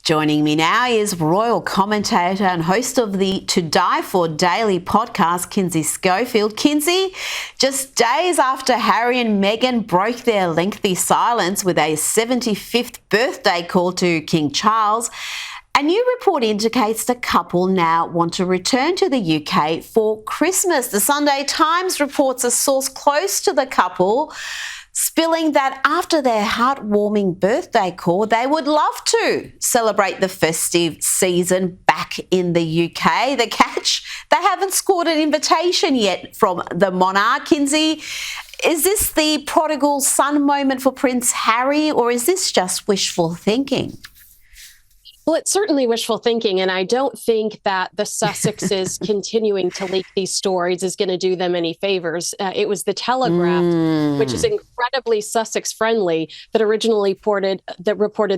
Joining me now is royal commentator and host of the To Die For Daily podcast, Kinsey Schofield. Kinsey, just days after Harry and Meghan broke their lengthy silence with a 75th birthday call to King Charles, a new report indicates the couple now want to return to the UK for Christmas. The Sunday Times reports a source close to the couple spilling that after their heartwarming birthday call, they would love to celebrate the festive season back in the UK. The catch, they haven't scored an invitation yet from the monarch. Kinsey, is this the prodigal son moment for Prince Harry, or is this just wishful thinking? Well, it's certainly wishful thinking, and I don't think that the Sussexes continuing to leak these stories is going to do them any favors. It was the Telegraph, which is incredibly Sussex-friendly, that originally reported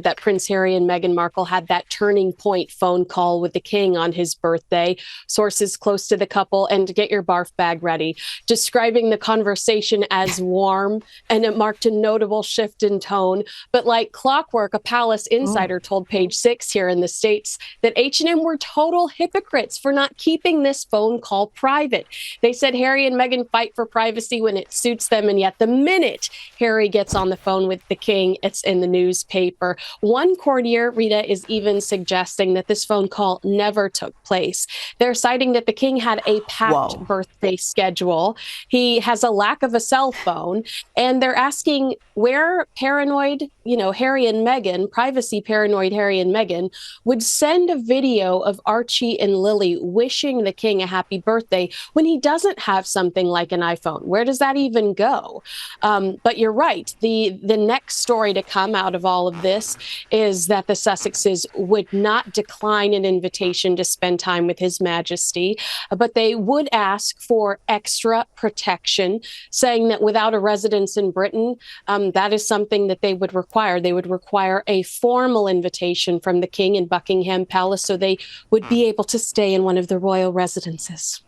that Prince Harry and Meghan Markle had that turning point phone call with the king on his birthday. Sources close to the couple, and get your barf bag ready, describing the conversation as warm, and it marked a notable shift in tone. But like clockwork, a palace insider told Page 6 here in the States that H&M were total hypocrites for not keeping this phone call private. They said Harry and Meghan fight for privacy when it suits them, and yet the minute Harry gets on the phone with the king, it's in the newspaper. One courtier, Rita, is even suggesting that this phone call never took place. They're citing that the king had a packed birthday schedule. He has a lack of a cell phone, and they're asking where paranoid, Harry and Meghan, privacy paranoid Harry and Meghan, would send a video of Archie and Lily wishing the king a happy birthday when he doesn't have something like an iPhone. Where does that even go? But you're right. The next story to come out of all of this is that the Sussexes would not decline an invitation to spend time with His Majesty, but they would ask for extra protection, saying that without a residence in Britain, that is something that they would require. They would require a formal invitation from the king in Buckingham Palace, so they would be able to stay in one of the royal residences.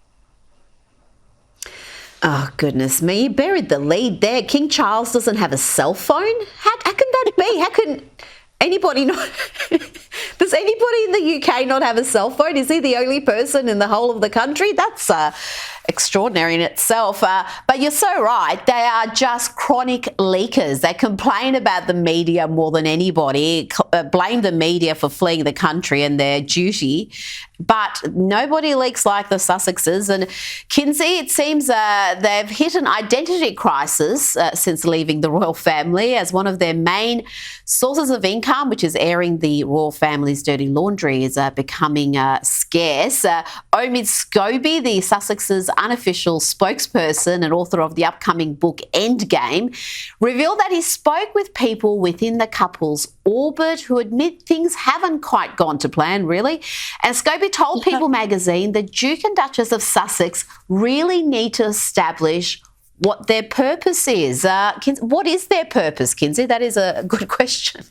Oh, goodness me. You buried the lead there. King Charles doesn't have a cell phone? How can that be? How can anybody not... Does anybody in the UK not have a cell phone? Is he the only person in the whole of the country? That's extraordinary in itself. But you're so right. They are just chronic leakers. They complain about the media more than anybody, blame the media for fleeing the country and their duty. But nobody leaks like the Sussexes. And Kinsey, it seems they've hit an identity crisis since leaving the royal family, as one of their main sources of income, which is airing the royal family's dirty laundry, is becoming scarce. Omid Scobie, the Sussexes' unofficial spokesperson and author of the upcoming book Endgame, revealed that he spoke with people within the couple's orbit who admit things haven't quite gone to plan, really. And Scobie told People magazine the Duke and Duchess of Sussex really need to establish what their purpose is. What is their purpose, Kinsey? That is a good question.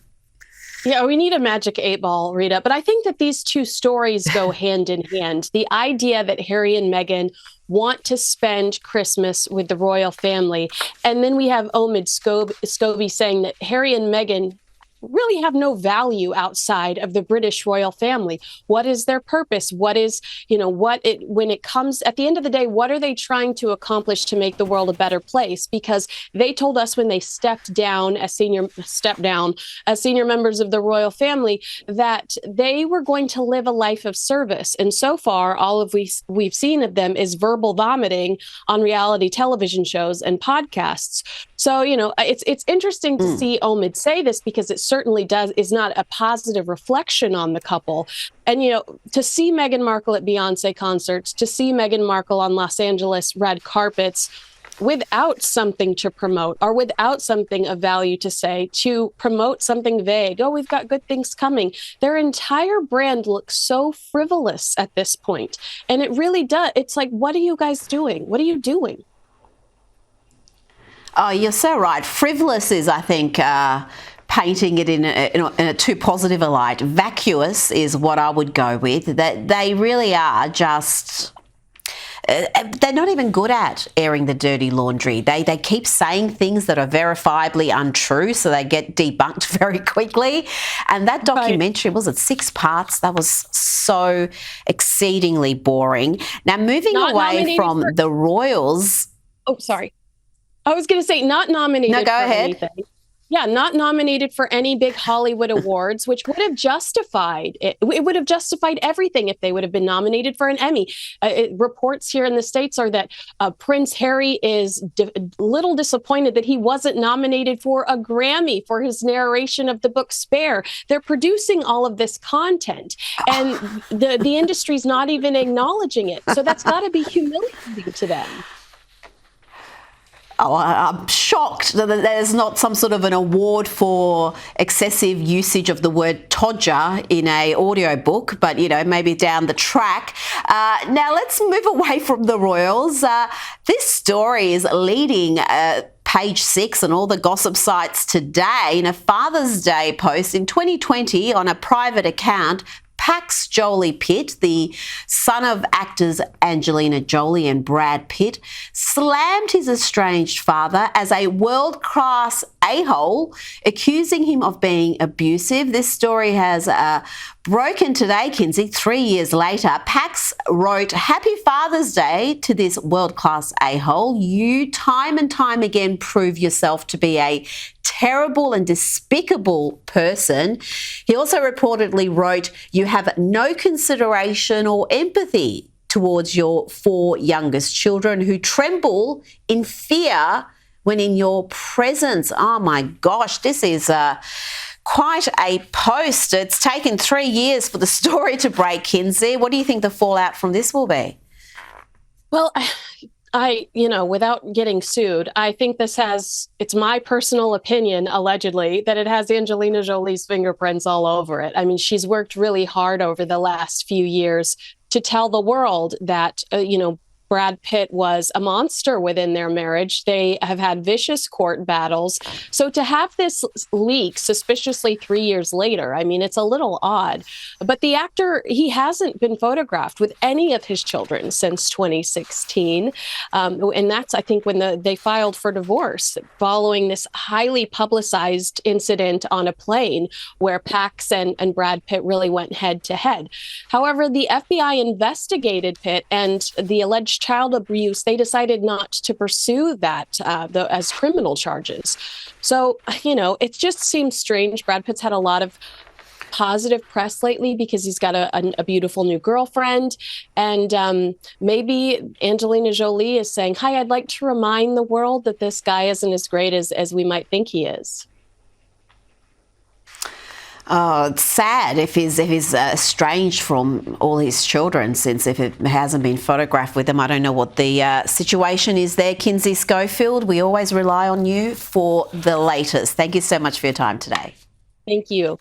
Yeah, we need a magic 8-ball, Rita. But I think that these two stories go hand in hand. The idea that Harry and Meghan want to spend Christmas with the royal family. And then we have Omid Scobie saying that Harry and Meghan really have no value outside of the British royal family. What is their purpose? What is, when it comes at the end of the day, what are they trying to accomplish to make the world a better place? Because they told us when they stepped down as senior members of the royal family that they were going to live a life of service. And so far, all of we've seen of them is verbal vomiting on reality television shows and podcasts. So, it's interesting to see Omid say this, because it certainly is not a positive reflection on the couple. And, to see Meghan Markle at Beyonce concerts, to see Meghan Markle on Los Angeles red carpets without something to promote or without something of value to say, to promote something vague. Oh, we've got good things coming. Their entire brand looks so frivolous at this point. And it really does. It's like, what are you guys doing? What are you doing? Oh, you're so right. Frivolous is, I think, painting it in a too positive a light. Vacuous is what I would go with. That they really are just they're not even good at airing the dirty laundry. They keep saying things that are verifiably untrue, so they get debunked very quickly. And that documentary, was it 6 parts? That was so exceedingly boring. Now, moving away from the royals. Oh, sorry. I was going to say not nominated no, go for ahead. anything. Yeah, not nominated for any big Hollywood awards, which would have justified it. It would have justified everything if they would have been nominated for an Emmy. Reports here in the States are that Prince Harry is little disappointed that he wasn't nominated for a Grammy for his narration of the book Spare. They're producing all of this content, and the industry's not even acknowledging it. So that's got to be humiliating to them. Oh, I'm shocked that there's not some sort of an award for excessive usage of the word todger in a audiobook, but, maybe down the track. Now, let's move away from the royals. This story is leading Page 6 and all the gossip sites today. In a Father's Day post in 2020 on a private account, Pax Jolie Pitt, the son of actors Angelina Jolie and Brad Pitt, slammed his estranged father as a world-class a-hole, accusing him of being abusive. This story has broken today, Kinsey, 3 years later. Pax wrote, "Happy Father's Day to this world-class a-hole. You time and time again prove yourself to be a terrible and despicable person." He also reportedly wrote, "You have no consideration or empathy towards your 4 youngest children who tremble in fear when in your presence." Oh my gosh, this is quite a post. It's taken 3 years for the story to break, Kinsey. What do you think the fallout from this will be? Well, without getting sued, I think it's my personal opinion, allegedly, that it has Angelina Jolie's fingerprints all over it. I mean, she's worked really hard over the last few years to tell the world that, Brad Pitt was a monster within their marriage. They have had vicious court battles. So to have this leak suspiciously 3 years later, I mean, it's a little odd. But the actor, he hasn't been photographed with any of his children since 2016. And that's, I think, when they filed for divorce following this highly publicized incident on a plane where Pax and Brad Pitt really went head to head. However, the FBI investigated Pitt and the alleged child abuse. They decided not to pursue that as criminal charges. So, it just seems strange. Brad Pitt's had a lot of positive press lately because he's got a beautiful new girlfriend. And maybe Angelina Jolie is saying, "Hi, I'd like to remind the world that this guy isn't as great as we might think he is." Oh, it's sad if he's estranged from all his children, since if it hasn't been photographed with them. I don't know what the situation is there. Kinsey Schofield, we always rely on you for the latest. Thank you so much for your time today. Thank you.